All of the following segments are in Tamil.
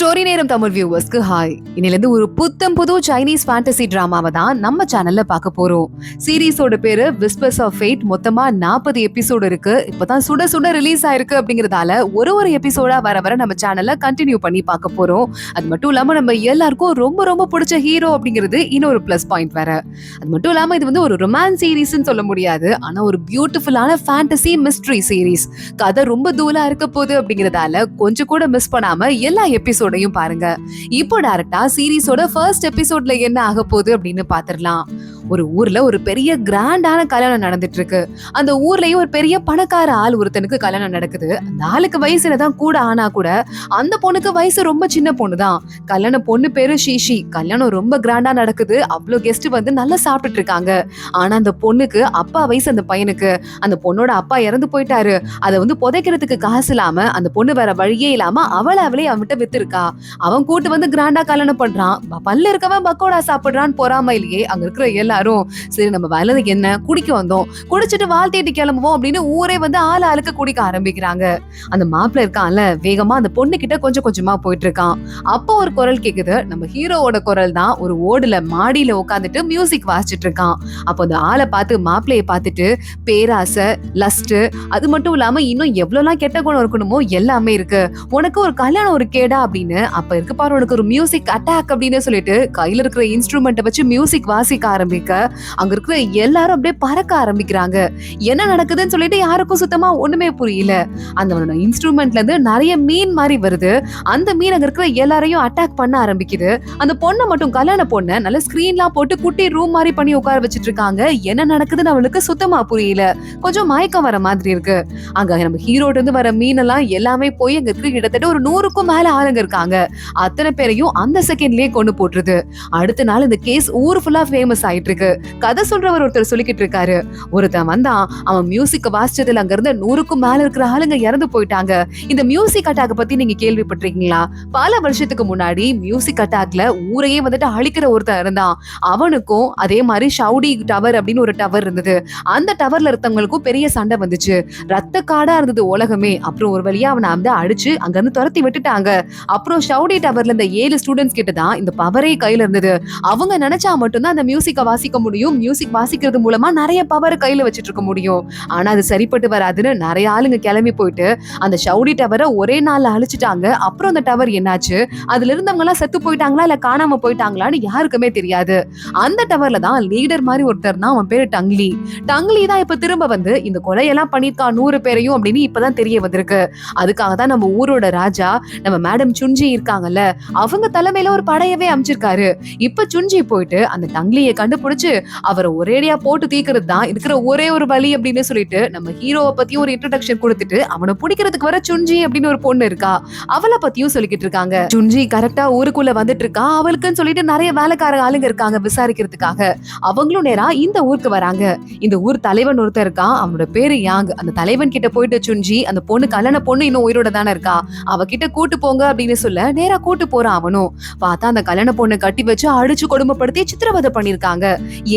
ஸ்டோரி நேரம் தமிழ் வியூவர்ஸ்க்கு ஹாய். இன்னிலிருந்து ஒரு புத்தம் புது சைனீஸ் ஃபேண்டசி டிராமாவை தான் நம்ம சேனல்ல பார்க்க போறோம். சீரீஸோட பேரு விஸ்பர்ஸ் ஆஃப் ஃபேட். மொத்தமா 40 எபிசோடு இருக்கு. இப்பதான் சுட சுட ரிலீஸ் ஆயிருக்கு அப்படிங்கறதால ஒரு எபிசோடா வர நம்ம சேனல்ல கண்டினியூ பண்ணி பார்க்க போறோம். அது மட்டும் இல்லாம நம்ம எல்லாருக்கும் ரொம்ப பிடிச்ச ஹீரோ அப்படிங்கிறது இன்னொரு பிளஸ் பாயிண்ட் வேற. அது மட்டும் இல்லாம இது வந்து ஒரு ரொமான்ஸ் சீரீஸ்னு சொல்ல முடியாது. ஆனா ஒரு பியூட்டிஃபுல்லான ஃபேண்டசி மிஸ்ட்ரி சீரீஸ். கதை ரொம்ப தூளா இருக்க போகுது அப்படிங்கறதால கொஞ்சம் கூட மிஸ் பண்ணாம எல்லா எபிசோடையும் பாருங்க. இப்போ டைரக்டா சீரீஸோட ஃபர்ஸ்ட் எபிசோட்ல என்ன ஆக போகுது அப்படின்னு பாத்துடலாம். ஒரு ஊர்ல ஒரு பெரிய கிராண்டான கல்யாணம் நடந்துட்டு இருக்கு. அந்த ஊர்லயும் ஒரு பெரிய பணக்கார ஆள் ஒருத்தனுக்கு கல்யாணம் நடக்குது. அந்த ஆளுக்கு வயசுலதான் கூட ஆனா கூட அந்த பொண்ணுக்கு வயசு ரொம்ப சின்ன பொண்ணுதான். கல்யாண பொண்ணு பேரு ஷீஷி. கல்யாணம் ரொம்ப கிராண்டா நடக்குது. அவ்வளவு கெஸ்ட் வந்து நல்லா சாப்பிட்டுட்டு இருக்காங்க. ஆனா அந்த பொண்ணுக்கு அப்பா வயசு அந்த பையனுக்கு. அந்த பொண்ணோட அப்பா இறந்து போயிட்டாரு. அதை வந்து புதைக்கிறதுக்கு காசு இல்லாம அந்த பொண்ணு வேற வழியே இல்லாம அவளே அவன்கிட்ட வித்துருக்கா. அவன் கூட்டு வந்து கிராண்டா கல்யாணம் பண்றான். பல்ல இருக்கவன் பக்கோடா சாப்பிடுறான்னு பொறாமையிலேயே அங்க இருக்கிற எல்லாரும் சரி நம்ம வேலைக்கு என்ன குடிக்க வந்தோம், குடிச்சிட்டு வாழ்த்திட்டு கிளம்புவோம் அப்படின்னு ஊரே வந்து ஆளுக்கு குடிக்க ஆரம்பிக்கிறாங்க. அந்த மாப்பிள்ள இருக்கான்ல வேகமா அந்த பொண்ணு கிட்ட கொஞ்சமா போயிட்டு இருக்கான். அப்போ ஒரு குரல் கேக்குது. நம்ம ஹீரோவோட குரல் தான். ஒரு ஓடுல மாடியில உட்காந்துட்டு மியூசிக் வாசிச்சுட்டு இருக்கான். அப்போ அந்த ஆளை பார்த்து மாப்பிள்ளைய பார்த்துட்டு பேராசை, லஸ்ட், அது மட்டும் இல்லாம இன்னும் எவ்வளவுலாம் கெட்ட குணம் இருக்கணுமோ எல்லாமே இருக்கு. உனக்கு ஒரு கல்யாணம் ஒரு கேடா அப்படின்னு அப்ப இருக்கு பாரு உனக்கு ஒரு மியூசிக் அட்டாக் அப்படின்னு சொல்லிட்டு கையில இருக்கிற இன்ஸ்ட்ருமெண்ட்டை வச்சு மியூசிக் வாசிக்க ஆரம்பிக்க அங்க இருக்கிற எல்லாரும் அப்படியே பறக்க ஆரம்பிக்கிறாங்க. என்ன நடக்குதுன்னு சொல்லிட்டு யாருக்கும் சுத்தமா ஒண்ணுமே புரியல. அந்த இன்ஸ்ட்ருமெண்ட்ல இருந்து நிறைய மீன் மாதிரி வருது. அந்த மீன் அங்க இருக்கிற எல்லாரையும் அட்டாக் பண்ண ஆரம்பிக்குது. அந்த பொண்ணை மட்டும் கல்யாண பொண்ணை நல்ல ஸ்கிரீன்லாம் போட்டு குட்டி ரூம் மாதிரி பண்ணி உட்கார வச்சிட்டு இருக்காங்க. என்ன நடக்குதுன்னு அவளுக்கு சுத்தமா புரியல. கொஞ்சம் மயக்கம் வர மாதிரி இருக்கு. அங்க நம்ம ஹீரோட இருந்து வர மீன் எல்லாம் எல்லாமே போய் அங்க இருக்கிற கிட்டத்தட்ட ஒரு 100க்கும் மேல ஆளுங்க இருக்காங்க. அத்தனை பேரையும் அந்த செகண்ட்லயே கொண்டு போட்டுருது. அடுத்த நாள் இந்த கேஸ் ஊர் ஃபுல்லா ஃபேமஸ் ஆயிட்டு இருக்கு. கதை சொல்றவர் ஒருத்தர் சொல்லிக்கிட்டு இருக்காரு. ஒருத்தன் வந்தான். அவன் மியூசிக் வாசிச்சதுல அங்க இருந்து 100க்கும் மேல இருக்கிற ஆளுங்க இறந்து போயிட்டாங்க. இந்த மியூசிக் அட்டாக் பத்தி நீங்க கேள்விப்பட்டிருக்கீங்களா? பல வருஷத்துக்கு முன்னாடி மியூசிக் அட்டாக்ல ஊரையே வந்துட்டு அழிக்கிற ஒருத்தன் இருந்தான். அவனுக்கும் அதே மாதிரி ஷவுடி டவர் அப்படின்னு ஒரு டவர் இருந்தது. அந்த டவர்ல இருந்தவங்களுக்கும் பெரிய சண்டை வந்துச்சு. ரத்த காடா இருந்தது உலகமே. அப்புறம் ஒரு வழியா அவனை வந்து அடிச்சு அங்க இருந்து துரத்தி விட்டுட்டாங்க. அப்புறம் ஷவுடி டவர்ல இந்த 7 ஸ்டூடெண்ட்ஸ் கிட்ட தான் இந்த பவரே கையில இருந்தது. அவங்க நினைச்சா மட்டும்தான் அந்த மியூசிக்கை வாசிக்க முடியும். மியூசிக் வாசிக்கிறது மூலமா நிறைய பவர் கையில வச்சிட்டு இருக்க முடியும். ஆனா அது சரிப்பட்டு வராதுன்னு நிறைய ஆளுங்க கிளம்பி போயிட்டு அந்த ஷவுடி டவரை ஒரே நாள்ல அழிச்சிட்டாங்க. அப்புறம் அந்த டவர் என்னாச்சு, அதுல இருந்தவங்க எல்லாம் செத்து போயிட்டாங்களா இல்ல காணாம போயிட்டாங்களான்னு யாருக்குமே தெரியாது. அந்த டவர்ல தான் லீடர் மாதிரி ஒருத்தர் தான். அவன் பேரு டங்லி. டங்லி தான் இப்ப திரும்ப வந்து இந்த கொலையெல்லாம் பண்ணிருக்கான் 100 பேரையும் அப்படின்னு இப்பதான் தெரிய வந்திருக்கு. அதுக்காக தான் நம்ம ஊரோட ராஜா நம்ம மேடம் சுன்ஜி இருக்காங்கல்ல, அவங்க தலைமையில ஒரு படையவே அமைச்சிருக்காரு. இப்ப சுன்ஜி போயிட்டு அந்த டங்லியை கண்டுபிடிச்சு அவரை ஒரேடியா போட்டு தீக்கிறது தான் இருக்கிற ஒரே ஒரு வழி அப்படின்னு சொல்லிட்டு நம்ம ஹீரோவை பத்தியும் ஒரு இன்ட்ரோடக்ஷன் கொடுத்துட்டு அவனை பிடிக்கிறதுக்கு வர சுன்ஜி அப்படின்னு ஒரு பொண்ணு இருக்கா, அவளை பத்தியும் சொல்லிக்கிட்டு இருக்காங்க. சுன்ஜி கரெக்டா ஊருக்குள்ள வந்துட்டு இருக்கா. அவளுக்குன்னு சொல்லிட்டு நிறைய வேலைக்கார ஆளுங்க இருக்காங்க விசாரிக்கிறதுக்காக. அவங்களும் நேரா இந்த ஊருக்கு வராங்க. இந்த ஊர் தலைவன் ஒருத்தர் இருக்கான். அவனோட பேரு யாங். அந்த தலைவன் கிட்ட போயிட்டு சுன்ஜி அந்த பொண்ணு கல்யாண பொண்ணு இன்னும் உயிரோட தானே இருக்கா, அவகிட்ட கூட்டு போங்க அப்படின்னு சொல்ல நேரா கூட்டு போறான். அவனும் பார்த்தா அந்த கல்யாண பொண்ணை கட்டி வச்சு அடிச்சு கொடுமைப்படுத்தி சித்திரவதை பண்ணிருக்காங்க.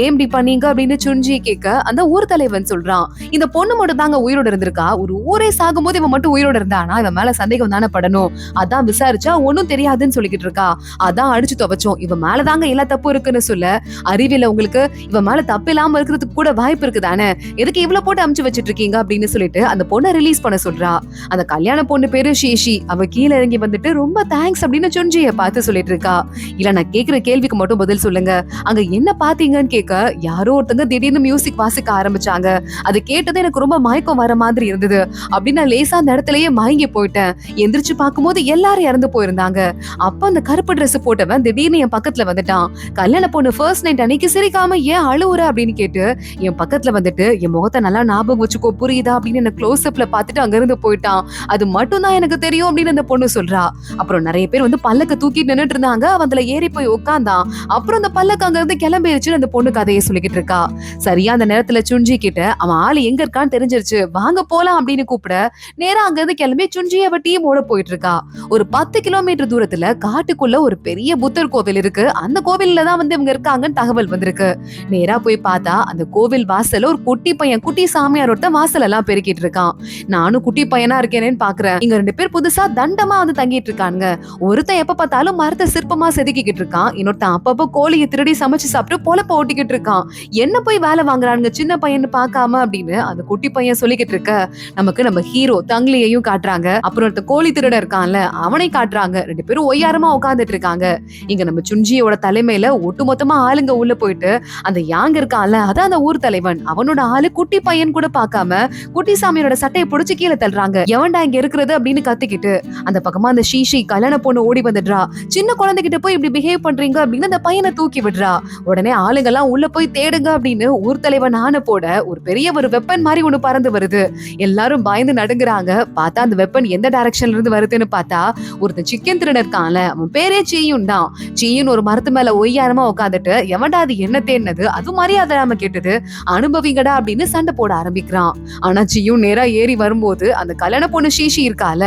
ஏன் இப்படி பண்ணீங்க அப்படின்னு சுன்ஜி கேட்க அந்த ஊர் தலைவன் சொல்றான், இந்த பொண்ணு மட்டும் தாங்க உயிரோட இருந்திருக்கா. ஒரு ஊரே சாகும் போது இவன் மட்டும் உயிரோட இருந்தானா இவன் மேல சந்தேகம் தானே படணும். அதான் விசாரிச்சா ஒன்னும் தெரியாதுன்னு சொல்லிக்கிட்டு இருக்கா. அதான் அடிச்சு துவைச்சோம். இவன் மேலதாங்க எல்லா தப்பு இருக்குன்னு சொல்ல, அறிவியல உங்களுக்கு இவன் மேல தப்பு இல்லாம இருக்கிறதுக்கு கூட வாய்ப்பு இருக்குதானே, எதுக்கு இவ்வளவு போட்டு அமுச்சு வச்சிட்டு இருக்கீங்க அப்படின்னு சொல்லிட்டு அந்த பொண்ணை ரிலீஸ் பண்ண சொல்றா. அந்த கல்யாண பொண்ணு பேரு ஷீஷி. அவ கீழே இறங்கி வந்துட்டு ரொம்ப தேங்க்ஸ் அப்படின்னு சுன்ஜியை பார்த்து சொல்லிட்டு இருக்கா. இல்ல நான் கேக்குற கேள்விக்கு மட்டும் பதில் சொல்லுங்க, அங்க என்ன பாத்தீங்கன்னு கேட்க யாரோ ஒருத்தங்க திடீர்னு மியூசிக் வாசிக்க ஆரம்பிச்சாங்க. அது கேட்டது எனக்கு ரொம்ப மயக்கம் வர மாதிரி இருந்தது அப்படின்னு நான் லேசா அந்த இடத்துலயே மயங்கி போயிட்டேன். எந்திரிச்சு பார்க்கும்போது எல்லாரும் இறந்து போயிருந்தாங்க. அப்ப அந்த கருப்பு ட்ரெஸ் போட்டவன் திடீர்னு என் பக்கத்துல வந்துட்டான். கல்யாண பொண்ணு ஃபர்ஸ்ட் நைட் அன்னைக்கு சிரிக்காம ஏன் அழுவுற அப்படின்னு கேட்டு என் பக்கத்துல வந்துட்டு என் முகத்தை நல்லா ஞாபகம் வச்சுக்கோ புரியுதா அப்படின்னு என்ன க்ளோஸ் அப்ல பாத்துட்டு அங்க இருந்து போயிட்டான். அது மட்டும் தான் எனக்கு தெரியும் அப்படின்னு அந்த பொண்ணு சொல்றா. அப்புறம் நிறைய பேர் வந்து பல்லக்க தூக்கிட்டு நின்னுட்டு இருந்தாங்க. அவன் அதுல ஏறி போய் உட்கார்ந்தான். அப்புறம் அந்த பல்லக்கு அங்க இருந்து கிளம்பிடுச்சு. அந்த பொண்ணு கதையை சொல்லிக்கிட்டு இருக்கா. சரியா அந்த நேரத்துல சுஞ்சி கிட்ட அவன் ஆளு எங்க இருக்கான்னு தெரிஞ்சிருச்சு. வாங்க போலாம் அப்படின்னு கூப்பிட நேரா அங்க இருந்து கிளம்பி சுஞ்சி அவ டீமோட போயிட்டு இருக்கா. ஒரு 10 கிலோமீட்டர் தூரத்துல காட்டுக்குள்ள ஒரு பெரிய புத்தர் கோவில் இருக்கு. அந்த கோவில்ல தான் இவங்க இருக்காங்கன்னு தகவல் வந்திருக்கு. நேரா போய் பார்த்தா அந்த கோவில் வாசல்ல ஒரு குட்டி பையன், குட்டி சாமியார் ஒருத்தன் வாசல் எல்லாம் பெருக்கிட்டு இருக்கான். நானும் குட்டி பையனா இருக்கேனேன்னு பாக்குறேன். இங்க 2 பேர் புதுசா தண்டமா தங்கிட்டு இருக்காங்க. ஒருத்தன் எப்ப பார்த்தாலும் மரத்தை சிற்பமா செதுக்கிட்டு இருக்கான். இன்னொருத்தன் அப்பப்ப கோழியை திருடி சமைச்சு சாப்பிட்டு பொழப்ப ஓட்டிக்கிட்டு இருக்கான். என்ன போய் வேலை வாங்குறானுங்க சின்ன பையன் பார்க்காம அப்படின்னு அந்த குட்டி பையன் சொல்லிக்கிட்டு இருக்க நமக்கு நம்ம ஹீரோ தங்கிலியையும் காட்டுறாங்க. அப்புறம் ஒருத்த கோழி திருட இருக்கான்ல அவனை காட்டுறாங்க. 2 பேரும் ஒய்யாரமா உட்கார்ந்துட்டு இருக்காங்க. இங்க நம்ம சுஞ்சியோட தலைமையில ஒட்டுமொத்தமா ஆளுங்க உள்ள போயிட்டு அந்த யாங்க இருக்கான்ல அதான் அந்த ஊர் தலைவன், அவனோட ஆளு குட்டி பையன் கூட பார்க்காம குட்டி சாமியோட சட்டையை புடிச்சு கீழே தள்ளுறாங்க. எவன்டா இங்க இருக்கிறது அப்படின்னு கத்திக்கிட்டு அந்த பக்கமா அந்த ஷீஷி கல்யாண பொண்ணு ஓடி வந்துடுறா. சின்ன குழந்தைகிட்ட போய் இப்படி பிஹேவ் பண்றீங்க அப்படின்னு அந்த பையனை தூக்கி விடுறா. உடனே ஆளுங்க எல்லாம் உள்ள போய் தேடுங்க அப்படின்னு ஊர் தலைவன் ஆன போட ஒரு பெரிய ஒரு வெப்பன் மாதிரி ஒண்ணு பறந்து வருது. எல்லாரும் பயந்து நடுங்குறாங்க. பார்த்தா அந்த வெப்பன் எந்த டைரக்ஷன்ல இருந்து வருதுன்னு பார்த்தா ஒருத்தன் சிக்கன் திருடன் இருக்கான்ல அவன் பேரே சீயுன் தான். சீயுன் ஒரு மரத்து மேல ஒய்யாரமா உட்காந்துட்டு எவன்டா அது என்ன தேன்னது அது மரியாதை நாம கேட்டது அனுபவிங்கடா அப்படின்னு சண்டை போட ஆரம்பிக்கிறான். ஆனா சீயுன் நேரா ஏறி வரும்போது அந்த கல்யாண பொண்ணு ஷீஷி இருக்கால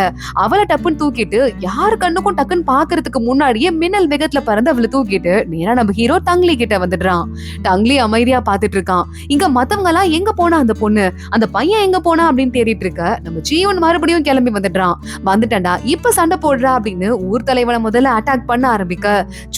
அவளை டப்புன்னு தூக்கிட்டு யாரு கண்ணுக்கும் டக்குன்னு பாக்குறதுக்கு முன்னாடியே மின்னல் வேகத்துல பறந்து அவளை தூக்கிட்டு நேரா நம்ம ஹீரோ டங்லி கிட்ட வந்துடுறான். டங்லி அமைதியா பாத்துட்டு இருக்கான். இங்க மத்தவங்க எல்லாம் எங்க போனா அந்த பொண்ணு, அந்த பையன் எங்க போனா அப்படின்னு தேடிட்டு இருக்க நம்ம சீவன் மறுபடியும் கிளம்பி வந்துடுறான். வந்துட்டா இப்ப சண்டை போடுறா அப்படின்னு ஊர் தலைவனை முதல்ல அட்டாக் பண்ண ஆரம்பிக்க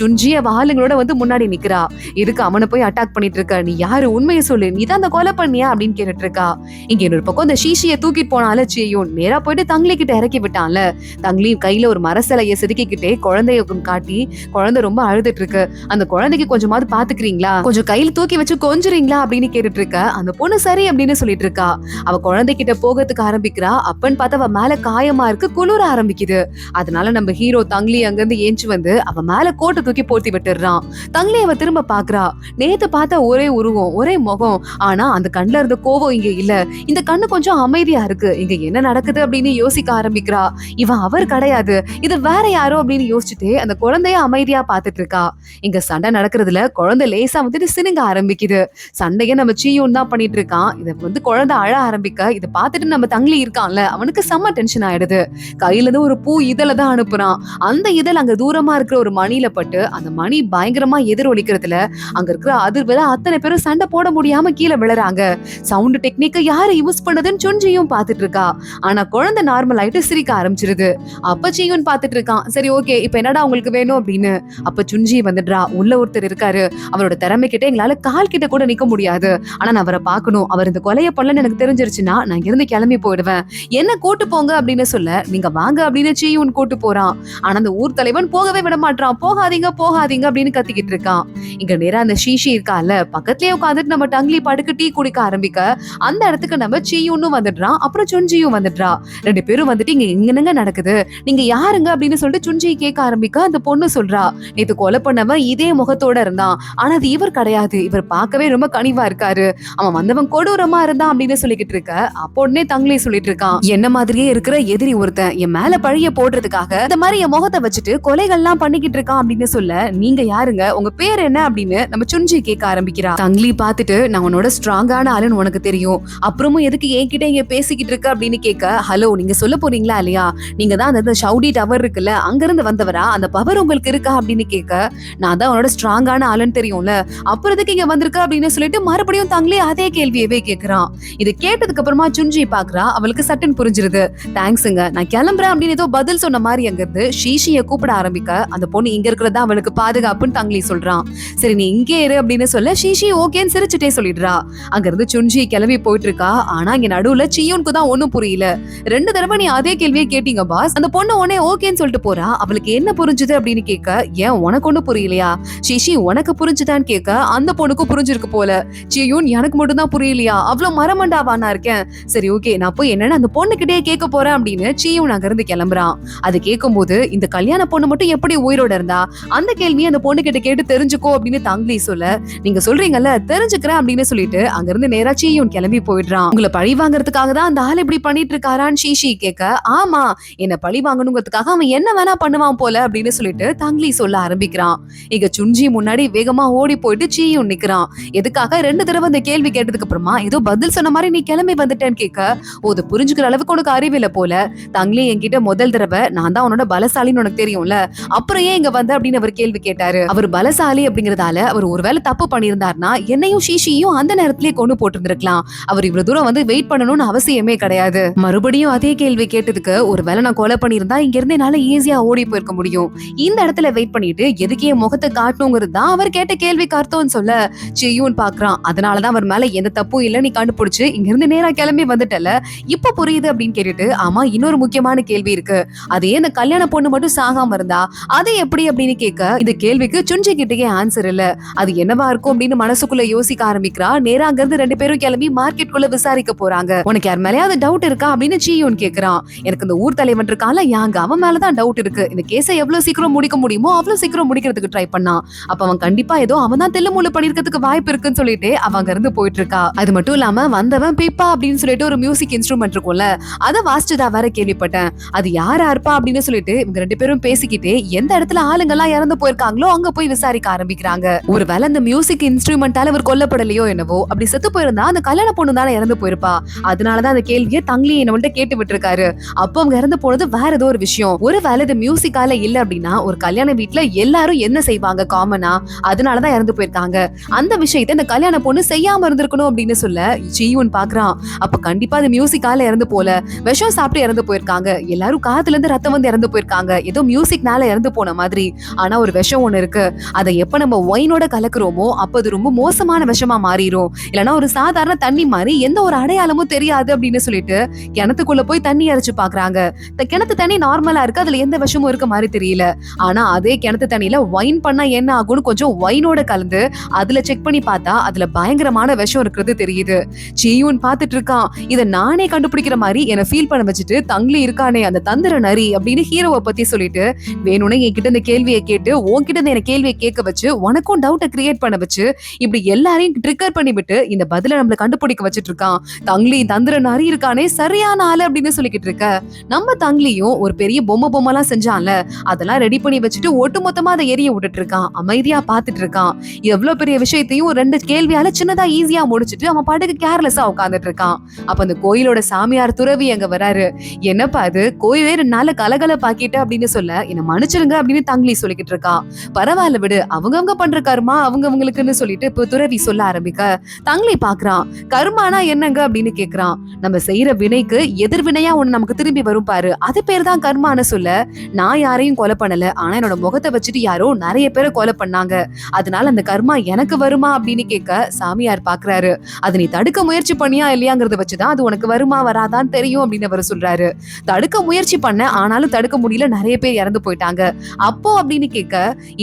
சுஞ்சிய வாளுங்களோட முன்னாடி நிக்கிறா. இதுக்கு அவனை போய் அட்டாக் பண்ணிட்டு இருக்க, நீ யாரு உண்மையை சொல்லு, நீ தான் அந்த கொலை பண்ணியா அப்படின்னு கேட்டுட்டு இருக்கா. இங்க இன்னொரு பக்கம் இந்த ஷீஷிய தூக்கிட்டு போனால சீயும் நேரா போயிட்டு தங்லி கிட்ட இறக்கி விட்டான்ல. தங்லி கையில ஒரு மரசிலைய செதுக்கிக்கிட்டே குழந்தைய காட்டி குழந்தை ரொம்ப அழுதுட்டு இருக்கு. அந்த குழந்தைக்கு கொஞ்சமாவது பாத்துக்கிறீங்களா, கொஞ்சம் கையில தூக்கி வச்சு கொஞ்சுறீங்களா அப்படின்னு கேட்டுட்டு இருக்க. அந்த பொண்ணு சரி அப்படின்னு சொல்லிட்டு இருக்கா. அவ குழந்தைகிட்ட போகிறதுக்கு ஆரம்பிக்கிறா. அப்பன்னு பார்த்தா அவ மேல காயமா இருக்கு, குளிர ஆரம்பிக்குது. அதனால நம்ம ஹீரோ தங்லி அங்க இருந்து ஏஞ்சி அவ மேல கோட்டை தூக்கி போர்த்தி விட்டுறான். தங்லி அவ திரும்ப பாக்குறா. நேத்து பார்த்தா ஒரே உருவம் ஒரே முகம், ஆனா அந்த கண்ணுல இருந்த கோவம் இங்க இல்ல. இந்த கண்ணு கொஞ்சம் அமைதியா இருக்கு. இங்க என்ன நடக்குது அப்படின்னு யோசிக்க ஆரம்பிக்கிறா. இவன் அவர் கிடையாது, இது வேற யாரோ அப்படின்னு யோசிச்சுட்டு அந்த குழந்தைய அமைதியா பாத்துட்டு இருக்கா. இங்க சண்டை நடக்கிறதுல குழந்தை லேசா சினுங்க ஆரம்பிக்குது. சண்டைய நம்ம சீயும் தான் பண்ணிட்டு இருக்கான். இத குழந்தை அழ ஆரம்பிக்க இதை பார்த்துட்டு நம்ம தங்லி இருக்கான்ல அவனுக்கு செம்ம டென்ஷன் ஆயிடுது. கையில இருந்து ஒரு பூ இதழ தான் அனுப்புறான். அந்த இதழ் அங்க தூரமா இருக்கிற ஒரு மணில பட்டு அந்த மணி பயங்கரமா எதிரொலிக்கிறதுல அங்க இருக்கிற அதிர்வுல அத்தனை பேரும் சண்டை போட முடியாம கீழே விழுறாங்க. சவுண்ட் டெக்னிக்க யாரு யூஸ் பண்ணதுன்னு சுஞ்சியும் பாத்துட்டு இருக்கா. ஆனா குழந்தை நார்மல் ஆயிட்டு சிரிக்க ஆரம்பிச்சிருது. அப்ப சீயும் பாத்துட்டு இருக்கான். சரி ஓகே இப்ப என்னடா உங்களுக்கு வேணும் அப்படின்னு. அப்ப சுஞ்சி வந்துடுறா. உள்ள ஒருத்தர் இருக்காரு, அவரோட திறமை கிட்ட எங்களால கால் கிட்ட கூட நிக்க முடியாது. ஆனா நான் அவரை பாக்கணும், அவர் இந்த கொலையை பண்ணலன்னு எனக்கு தெரிஞ்சிருச்சுன்னா நான் இருந்து கிளம்பி போயிடுவேன், என்ன கூட்டு போங்க அப்படின்னு சொல்ல நீங்க வாங்க அப்படின்னு சீயும் கூட்டு போறான். ஆனா அந்த ஊர் தலைவன் போகவே விட மாட்டான். போகாதீங்க போகாதீங்க அப்படின்னு கத்திக்கிட்டு இருக்கான். இங்க நேரா அந்த ஷீஷி இருக்கால பக்கத்துலயே உட்காந்துட்டு நம்ம டங்லி படுக்க டீ குடிக்க ஆரம்பிக்க அந்த இடத்துக்கு நம்ம சீயும் வந்துடுறான். அப்புறம் சுஞ்சியும் வந்துடுறா. 2 பேரும் இங்க என்னங்க நடக்குது, நீங்க யாருங்க அப்படின்னு சொல்லிட்டு சுஞ்சி கேட்க ஆரம்பிக்க அந்த பொண்ணு சொல்றா, நேத்து கொலை பண்ணவன் இதே முகத்தோட இருந்தான், ஆனா அது இவர் கிடையாது, இவர் பார்க்கவே ரொம்ப கனிவா இருக்காரு, அவன் வந்தவன் கொடூரமா இருந்தான் அப்படின்னு சொல்லிக்கிட்டு இருக்க. அப்போ உடனே தங்லி சொல்லிட்டு இருக்கான், என்ன மாதிரியே இருக்கிற எதிரி ஒருத்தன் என் மேல பழிய போடுறதுக்காக இந்த மாதிரி என் முகத்தை வச்சுட்டு கொலைகள்லாம் பண்ணிக்கிட்டு இருக்கான் அப்படின்னு சொல்ல, நீங்க யாருங்க, உங்க பேர் என்ன அப்படின்னு நம்ம சுஞ்சி கேட்க ஆரம்பிக்கிறா. தங்லி பாத்துட்டு நான் உன்னோட ஸ்ட்ராங்கான ஆளுன்னு உனக்கு தெரியும், அப்புறமும் எதுக்கு என்கிட்ட இங்க பேசிக்கிட்டு இருக்க அப்படின்னு கேட்க, ஹலோ நீங்க சொல்ல போறீங்களா இல்லையா, நீங்க தான் அந்த ஷவுடி டவர் இருக்குல்ல அங்க இருந்து வந்தவரா, அந்த பவர் உங்களுக்கு இருக்கா அப்படின்னு கேட்க, நான் தான் உன்னோட ஸ்ட்ராங்கான ஆளுன்னு தெரியும்ல, அப்புறத்துக்கு இங்க வந்திருக்க அப்படின்னு சொல்லிட்டு மறுபடியும் தங்லி அதே கேள்வியவே கேட்கிறான். இது கேட்டதுக்கு அப்புறமா சுஞ்சி பாக்குறா. அவளுக்கு சட்டுன்னு புரிஞ்சிருது. தேங்க்ஸுங்க நான் கிளம்புறேன் அப்படின்னு ஏதோ பதில் சொன்ன மாதிரி அங்க இருந்து ஷீஷிய கூப்பிட ஆரம்பிக்க, அந்த பொண்ணு இங்க இருக்கிறதா அவளுக்கு பாதுகாப்புன்னு தங்லி சொல்றான். சரி நீ இங்கே இரு அப்படின்னு சொல்ல ஷீஷி ஓகேன்னு சிரிச்சுட்டே சொல்லிடுறா. அங்க இருந்து சுஞ்சி கிளம்பி போயிட்டு இருக்கா. ஆனா இங்க நடுவுல சீயோனுக்கு தான் ஒண்ணும் புரியல. 2 தடவை நீ அதே கேள்வியே கேட்டீங்க பாஸ். அந்த பொண்ணு உடனே ஓகேன்னு சொல்லிட்டு போறா. அவளுக்கு என்ன புரிஞ்சுது அப்படின்னு கேட்க, ஏன் உனக்கு ஒண்ணும் புரியலையா, ஷீஷி உனக்கு புரிஞ்சுதான்னு கேட்க, அந்த பொண்ணுக்கும் புரிஞ்சிருக்கு போல. சீயோன் எனக்கு மட்டும் தான் புரியலையா, அவ்வளவு மரமண்டாவா நான் இருக்கேன், சரி ஓகே நான் போய் என்னன்னு அந்த பொண்ணு கிட்டே கேட்க போறேன் அப்படின்னு சீயோன் அங்க இருந்து கிளம்புறான். அது கேட்கும் போது இந்த கல்யாண பொண்ணு மட்டும் எப்படி உயிரோட இருந்தா, அந்த கேள்வியை அந்த பொண்ணு கிட்ட கேட்டு தெரிஞ்சுக்கோ அப்படின்னு அப்படின்னு தங்லி சொல்ல, நீங்க சொல்றீங்கல்ல தெரிஞ்சுக்கிறேன் அப்படின்னு சொல்லிட்டு அங்கிருந்து நேரா சீயும் கிளம்பி போயிடுறான். உங்களை பழி வாங்குறதுக்காக தான் அந்த ஆள் இப்படி பண்ணிட்டு இருக்காரான்னு ஷீஷி கேட்க, ஆமா என்ன பழி வாங்கணுங்கிறதுக்காக அவன் என்ன வேணா பண்ணுவான் போல அப்படின்னு சொல்லிட்டு தங்லி சொல்ல ஆரம்பிக்கிறான். இங்க சுன்ஜி முன்னாடி வேகமா ஓடி போயிட்டு சீயும் நிக்கிறான். எதுக்காக 2 தடவை அந்த கேள்வி கேட்டதுக்கு அப்புறமா ஏதோ பதில் சொன்ன மாதிரி நீ கிளம்பி வந்துட்டேன்னு கேட்க, அது புரிஞ்சுக்கிற அளவுக்கு உனக்கு அறிவில்ல போல. தங்லி என்கிட்ட முதல் தடவை நான் தான் உன்னோட பலசாலின்னு உனக்கு தெரியும்ல, அப்புறம் ஏன் இங்க வந்த அப்படின்னு அவர் கேள்வி கேட்டாரு. அவர் பலசாலி அப்படிங்கறதால அவர் ஒருவேளை தப்பு பண்ணியிருந்தாருன்னா என்னையும் ஷீஷியும் அந்த நேரத்திலேயே கொண்டு போட்டிருந்திருக்கலாம். அவர் இவ்வளவு தூரம் வந்து வெயிட் பண்ணணும்னு அவசியமே கிடையாது. மறுபடியும் அதே கேள்வி கேட்டதுக்கு, ஒருவேளை நான் கொலை பண்ணியிருந்தா இங்க இருந்து என்னால ஈஸியா ஓடி போயிருக்க முடியும். இந்த இடத்துல வெயிட் பண்ணிட்டு எதுக்கே முகத்தை காட்டணுங்கிறது தான் அவர் கேட்ட கேள்விக்கு அர்த்தம்னு சொல்ல சியூன் பாக்குறான். அதனாலதான் அவர் மேல எந்த தப்பும் இல்ல நீ கண்டுபிடிச்சு இங்க இருந்து நேரா கிளம்பி வந்துட்டல, இப்ப புரியுது அப்படின்னு கேட்டுட்டு, ஆமா இன்னொரு முக்கியமான கேள்வி இருக்கு, அதே இந்த கல்யாண பொண்ணு மட்டும் சாகாம இருந்தா அது எப்படி அப்படின்னு கேட்க, இந்த கேள்விக்கு சுன்ஜி கிட்டே ஆன்சர் இல்ல. அது என்னவா இருக்கும் அப்படின்னு மனசுக்குள்ள யோசிக்க ஆரம்பிக்கிறா. நேரா அங்க இருந்து 2 பேரும் கிளம்பி மார்க்கெட் குள்ள விசாரிக்க போறாங்க. உனக்கு யார் மேலயாவது டவுட் இருக்கா அப்படின்னு சீயோன் கேக்குறான். எனக்கு இந்த ஊர் தலைவன் இருக்கான்ல யாங்க, அவன் மேலதான் டவுட் இருக்கு. இந்த கேஸை எவ்வளவு சீக்கிரம் முடிக்க முடியுமோ அவ்வளவு சீக்கிரம் முடிக்கிறதுக்கு ட்ரை பண்ணான். அப்ப அவன் கண்டிப்பா ஏதோ அவன் தான் தெல்லுமுள்ளு பண்ணிருக்கிறதுக்கு வாய்ப்பு இருக்குன்னு சொல்லிட்டு அவங்க இருந்து போயிட்டு இருக்கா. அது மட்டும் இல்லாம வந்தவன் பிப்பா அப்படின்னு சொல்லிட்டு ஒரு மியூசிக் இன்ஸ்ட்ருமெண்ட் இருக்கும்ல, அதை வாசிச்சுதான் வேற கேள்விப்பட்டேன். அது யாரா இருப்பா அப்படின்னு சொல்லிட்டு இவங்க 2 பேரும் பேசிக்கிட்டே எந்த இடத்துல ஆளுங்க எல்லாம் இறந்து போயிருக்காங்களோ அங்க போய் விசாரிக்க ஆரம்பிக்கிறாங்க. ஒருவேளை அந்த மியூசிக் இன்ஸ்ட்ருமெண்டால அவர் கொல்லப்படலையோ என்னவோ, அப்படி செத்து போயிருந்தா அந்த கல்யாண பொண்ணு தானே இறந்து போயிருப்பா. அதனாலதான் அந்த கேள்வியை தங்லி என்ன கேட்டு விட்டுருக்காரு. அப்போ அவங்க இறந்து போனது வேற ஏதோ ஒரு விஷயம். ஒருவேளை இது மியூசிக்கால இல்ல அப்படின்னா ஒரு கல்யாண வீட்டுல எல்லாரும் என்ன செய்வாங்க காமனா, அதனாலதான் இறந்து போயிருக்காங்க. அந்த விஷயத்தை இந்த கல்யாண பொண்ணு செய்யாம இருந்திருக்கணும் அப்படின்னு சொல்ல ஜியூன் பாக்குறான். அப்ப கண்டிப்பா அது மியூசிக்கால இறந்து போல, விஷம் சாப்பிட்டு இறந்து போயிருக்காங்க. எல்லாரும் காதுல இருந்து ரத்தம் வந்து இறந்து போயிருக்காங்க, ஏதோ மியூசிக்னால இறந்து போன மாதிரி. ஆனா ஒரு விஷம் ஒண்ணு இருக்கு, அதை எப்ப நம்ம ஒயினோட கலக்குறோமோ அப்ப அது ரொம்ப மோசமான விஷமா மாறிடும். இல்லைன்னா ஒரு சாதாரண தண்ணி மாதிரி எந்த ஒரு அடையாளமும் தெரியாது அப்படின்னு சொல்லிட்டு கிணத்துக்குள்ள போய் தண்ணி அரைச்சு பாக்குறாங்க. இந்த கிணத்து தண்ணி நார்மலா இருக்கு, அதுல எந்த விஷமும் இருக்க மாதிரி தெரியல. ஆனா அதே கிணத்து தண்ணியில ஒயின் பண்ணா என்ன ஆகும்னு கொஞ்சம் ஒயினோட கலந்து அதுல செக் பண்ணி பார்த்தா அதுல பயங்கரமான விஷம் இருக்கிறது தெரியுது. சியூன் பாத்துட்டு இருக்கான். இத நானே கண்டுபிடிக்கிற மாதிரி என்ன ஃபீல் பண்ண வச்சுட்டு தங்லி இருக்கானே அந்த தந்திர நரி அப்படின்னு ஹீரோவை பத்தி சொல்லிட்டு வேணும்னு என்கிட்ட இந்த கேள்வியை கேட்டு உன்கிட்ட இந்த கேள்வியை கேட்க வச்சு உனக்கும் டவுட்டை கிரியேட் பண்ண வச்சு இப்படி எல்லாரையும் ட்ரிக்கர் பண்ணி விட்டு இந்த பதில நம்மள கண்டுபிடிக்க வச்சுட்டு இருக்கான். தங்லி தந்திர நரி இருக்கானே சரியான ஆளு அப்படின்னு சொல்லிக்கிட்டு இருக்க. நம்ம தங்லியும் ஒரு பெரிய பொம்மைலாம் செஞ்சான்ல, அதெல்லாம் ரெடி பண்ணி வச்சுட்டு ஒட்டு மொத்தமா அதை எரிய விட்டுட்டு இருக்கான். அமைதியா பாத்துட்டு இருக்கான். எவ்வளவு பெரிய விஷயத்தையும் 2 கேள்வியால சின்னதா ஈஸியா முடிச்சுட்டு அவன் பாட்டுக்கு கேர்லெஸ்ஸா உட்காந்துட்டு இருக்கான். அப்ப அந்த கோயிலோட சாமியார் துறவி அங்க வராரு. என்னப்பா அது கோயிலே 2 நாள் கலகலப்பாக்கிட்ட அப்படின்னு சொல்ல, என்ன மன்னிச்சிருங்க அப்படின்னு தங்லி சொல்லிக்கிட்டு இருக்கான். பரவாயில்ல விடு, அவங்கவங்க பண்ற கர்மா அவங்கவங்களுக்குன்னு சொல்லிட்டு இப்ப துறவி சொல்ல ஆரம்பிக்க தங்லி பாக்குறான். கர்மானா என்னங்க அப்படின்னு கேக்குறான். நம்ம செய்யற வினைக்கு எதிர்வினையா ஒண்ணு நமக்கு திரும்பி வரும் பாரு, அது பேர் தான் கர்மான்னு சொல்ல, நான் யாரையும் கொலை பண்ணல, ஆனா என்னோட முகத்தை வச்சுட்டு யாரோ நிறைய பேரை கொலை பண்ணாங்க, அதனால அந்த கர்மா எனக்கு வருமா அப்படின்னு கேட்க சாமியார் பாக்குறாரு. அது நீ தடுக்க முயற்சி பண்ணியா இல்லையாங்கிறத வச்சுதான் அது உனக்கு வருமா வராதான்னு தெரியும் அப்படின்னு அவர் சொல்றாரு. தடுக்க முயற்சி பண்ண, ஆனாலும் தடுக்க முடியல, நிறைய பேர் இறந்து போயிட்டாங்க. அப்போ அப்படின்னு கேட்க,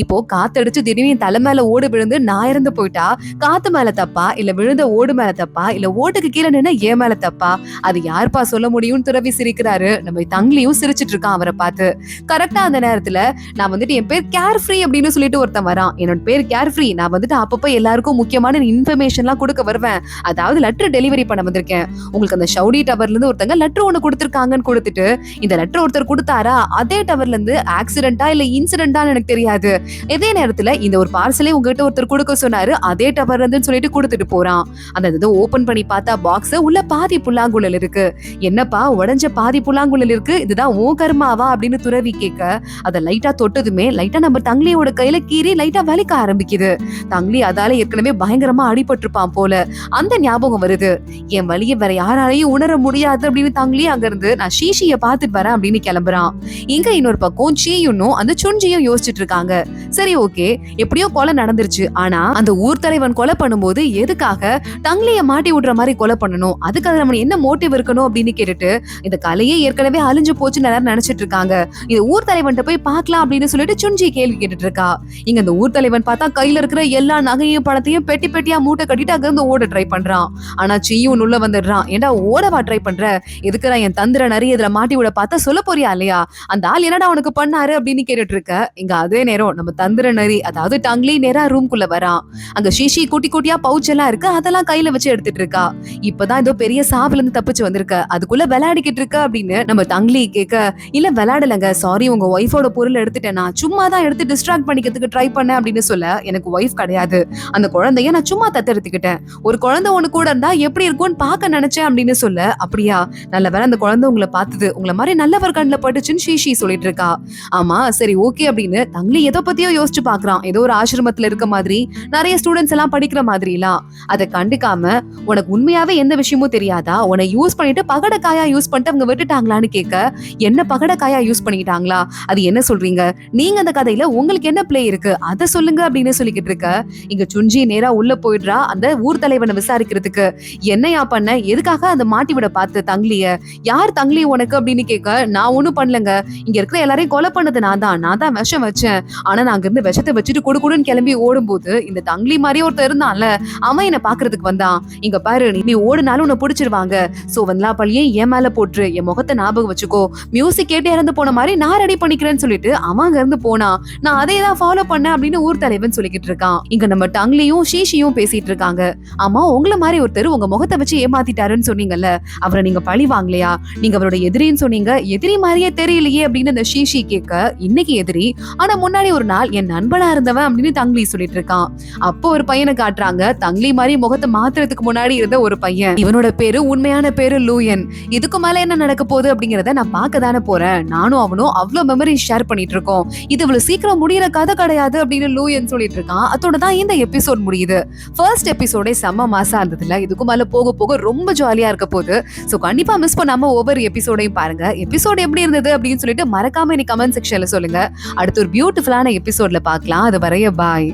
இப்போ காத்தடிச்சு திடீர்னு தலை மேல ஓடு விழுந்து நான் இறந்து போயிட்டா காத்து மேல தப்பா, இல்ல விழுந்த ஓடு மேல தப்பா, இல்ல ஓட்டுக்கு கீழே நின்று ஏன் மேல தப்பா, அது யாருப்பா சொல்ல முடியும்னு துறவி சிரிக்கிறாரு. நம்ம தங்லியும் சிரிச்சிட்டு இருக்கான் அவரை பார்த்து. கரெக்டா அந்த நேரத்துல நான் வந்துட்டு என் பேர் கேர்ஃப்ரீ அப்படின்னு சொல்லிட்டு ஒருத்தன் வரான். என்னோட பேர் கேர்ஃப்ரீ, நான் வந்துட்டு அப்பப்போ எல்லாருக்கும் முக்கியமான இன்ஃபர்மேஷன் எல்லாம் கொடுக்க வருவேன், அதாவது லெட்டர் டெலிவரி பண்ண வந்திருக்கேன். உங்களுக்கு அந்த ஷவுடி டவர்ல இருந்து ஒருத்தங்க லெட்டர் ஒண்ணு கொடுத்திருக்காங்கன்னு கொடுத்துட்டு, இந்த லெட்டர் ஒருத்தர் கொடுத்தாரா அதே டவர்ல இருந்து ஆக்சிடென்டா இல்ல இன்சிடென்டான்னு எனக்கு தெரியாது, இதே நேரத்துல இந்த ஒரு பார்சலே உங்ககிட்ட ஒருத்தர் கொடுக்க சொன்னாரு அதே டவர்ல இருந்து சொல்லிட்டு கொடுத்துட்டு போறான். அந்த இதை ஓபன் பண்ணி பார்த்தா பாக்ஸ் உள்ள பாதி புல்லாங்குழல் இருக்கு. என்னப்பா உடஞ்ச பாதி புல்லாங்குழல் இருக்கு, இதுதான் ஓ கர்மாவா அப்படின்னு துறவி கேட்க, அதை லைட்டா தொட்டதுமே லைட்டா நம்ம தங்லியோட கையில கீறி லைட்டா வலிக்க ஆரம்பிக்குது. தங்லி அதால ஏற்கனவே பயங்கரமா அடிபட்டிருப்பான் போல. அந்த ஞாபகம் வருது, என் வலியை வேற யாராலையும் உணர முடியாது அப்படின்னு தங்லி அங்க இருந்து நான் ஷீஷிய பாத்துட்டு வரேன் அப்படின்னு கிளம்புறான். இங்க இன்னொரு பக்கம் சீயுன்னும் அந்த சுன்ஜியும் யோசிச்சுட்டு இருக்காங்க. சரி ஓகே, எப்படியோ கொலை நடந்துருச்சு, ஆனா அந்த ஊர் தலைவன் கொலை பண்ணும்போது எதுக்காக தங்லிய மாட்டி விடுற மாதிரி கொலை பண்ணணும், அதுக்கு நம்ம என்ன மோட்டிவ் இருக்கணும் அப்படின்னு கேட்டுட்டு இந்த கலையே ஏற்கனவே அழிஞ்சு போச்சுன்னு எல்லாரும் நினைச்சிட்டு இருக்காங்க. இது ஊர் தலைவன் போய் பார்க்கலாம் அப்படின்னு சொல்லிட்டு சுன்ஜி கேள்வி கேட்டுட்டு இருக்கா. இங்க இந்த ஊர் தலைவன் பார்த்தா கையில இருக்கிற எல்லா நகையும் பணத்தையும் பெட்டி பெட்டியா மூட்டை கட்டிட்டு அங்க இருந்து ஓட ட்ரை பண்றான். ஆனா சீயும் உள்ள வந்துடுறான். ஏண்டா ஓடவா ட்ரை பண்ற, எதுக்குறா என் தந்திர நிறைய இதுல மாட்டி விட பார்த்தா சொல்ல போறியா இல்லையா, அந்த ஆள் என்னடா உனக்கு பண்ணாரு அப்படின்னு கேட்டுட்டு இருக்க. இங்க அதே நேரம் நம்ம தந்திர நரி அதாவது தங்லி நேரா ரூம்குள்ள வரான். அங்க ஷீஷி குட்டி குட்டியா பவுச் எல்லாம் இருக்கு, அதெல்லாம் கையில வச்சு எடுத்துட்டு இருக்கா. இப்பதான் ஏதோ பெரிய சாவுல இருந்து தப்பிச்சு வந்திருக்க, அதுக்குள்ள விளையாடிக்கிட்டு இருக்க அப்படின்னு நம்ம தங்லி கேட்க, இல்ல விளையாடலங்க, சாரி உங்க ஒய்ஃபோட பொருள் எடுத்துட்டேன், நான் சும்மா தான் எடுத்து டிஸ்ட்ராக்ட் பண்ணிக்கிறதுக்கு ட்ரை பண்ணேன் அப்படின்னு சொல்ல, எனக்கு ஒய்ஃப் கிடையாது, அந்த குழந்தைய நான் சும்மா தத்தெடுத்துக்கிட்டேன், ஒரு குழந்தை ஒண்ணு கூட இருந்தா எப்படி இருக்கும்னு பாக்க நினைச்சேன் அப்படின்னு சொல்ல, அப்படியா நல்ல வேலை அந்த குழந்தை உங்களை பார்த்தது, உங்களை மாதிரி நல்லவர் கண்ணில் பட்டுச்சுன்னு ஷீஷி சொல்லிட்டு இருக்கா. ஆமா சரி ஓகே அப்படின்னு தங்லி எதை பத்தியோ யோசிச்சு பாக்குறான். ஏதோ ஒரு ஆசிரமத்துல இருக்க மாதிரி, நிறைய ஸ்டூடெண்ட்ஸ் எல்லாம் படிக்கிற மாதிரி எல்லாம். அதை கண்டுக்காம, உனக்கு உண்மையாவே எந்த விஷயமும் தெரியாதா, உன்னை யூஸ் பண்ணிட்டு பகடக்காயா யூஸ் பண்ணிட்டு அவங்க விட்டுட்டாங்களான்னு கேட்க, என்ன பகடக்காயா யூஸ் பண்ணிட்டாங்களா, அது என்ன சொல்றீங்க, நீங்க அந்த கதையில உங்களுக்கு என்ன பிளே இருக்கு அதை சொல்லுங்க அப்படின்னு சொல்லிக்கிட்டு இருக்க. இங்க சுஞ்சி நேரா உள்ள போயிடுறா அந்த ஊர் தலைவனை விசாரிக்கிறதுக்கு. என்னையா பண்ண, எதுக்காக அந்த மாட்டி விட பார்த்த தங்லிய, யார் தங்லி உனக்கு அப்படின்னு கேட்க, நான் ஒண்ணும் பண்ணலங்க, இங்க இருக்கிற எல்லாரையும் கொலை பண்ணது நான் தான் விஷம் வச்சேன், ஆனா நான் அங்க இருந்து விஷத்தை வச்சுட்டு குடுக்குடுன்னு கிளம்பி ஓடும்போது இந்த தங்லி மாதிரியே ஒருத்தர் இருந்தான்ல, அவன் என்ன பாக்குறதுக்கு வந்தான், இங்க பாரு நீ ஓடுனாலும் உன்னை புடிச்சிருவாங்க, சோ வந்தா பழியும் என் மேல போட்டுரு, என் முகத்தை ஞாபகம் வச்சுக்கோ, மியூசிக் கேட்டு இறந்து போன மாதிரி நான் ரெடி பண்ணிக்கிறேன்னு சொல்லிட்டு அவன் அங்க இருந்து போனா, நான் அதே தான் ஃபாலோ பண்ணேன் அப்படின்னு ஊர் தலைவன் சொல்லிக்கிட்டு இருக்கான். இங்க நம்ம தங்லியும் ஷீஷியும் பேசிட்டு இருக்காங்க. ஆமா உங்களை மாதிரி ஒருத்தர் உங்க முகத்தை வச்சு ஏமாத்திட்டாருன்னு சொன்னீங்கல்ல, அவரை நீங்க பழி வாங்கலையா, நீங்க அவரோட எதிரின்னு சொன்னீங்க, எதிரி மாதிரியே தெரியலையே அப்படின்னு இந்த ஷீஷி கேட்க, இன்னைக்கு எதிரி ஆனா முன்னாடி ஒரு நாள் என் நண்பனா இருந்தவன் அப்படின்னு தங்லி சொல்லிட்டு இருக்கான். அப்போ ஒரு பையனை காட்டுறாங்க, தங்லி மாதிரி முகத்தை மாத்துறதுக்கு முன்னாடி இருந்த ஒரு பையன், இவனோட பேரு உண்மையான பேரு லூயன். இதுக்கு மேல என்ன நடக்க போகுது அப்படிங்கறத நான் பார்க்க தானே போறேன், நானும் அவனும் அவ்வளவு மெமரி ஷேர் பண்ணிட்டு இருக்கோம், இது இவ்வளவு சீக்கிரம் முடியற கதை கிடையாது அப்படின்னு லூயன் சொல்லிட்டு இருக்கான். அதோட தான் இந்த எபிசோட் முடியுது. ஃபர்ஸ்ட் எபிசோடே செம்ம மாசா இருந்ததுல, இதுக்கு மேல போக போக ரொம்ப ஜாலியா இருக்க போகுது. சோ கண்டிப்பா மிஸ் பண்ணாம ஒவ்வொரு எபிசோடையும் பாருங்க. எபிசோட் எப்படி இருந்தது அப்படின்னு சொல்லிட்டு மறக்காம கமெண்ட் செக்ஷன்ல சொல்லுங்க. அடுத்து ஒரு பியூட்டிஃபுல்லான எபிசோட்ல பார்க்கலாம். அது வரைய பாய்.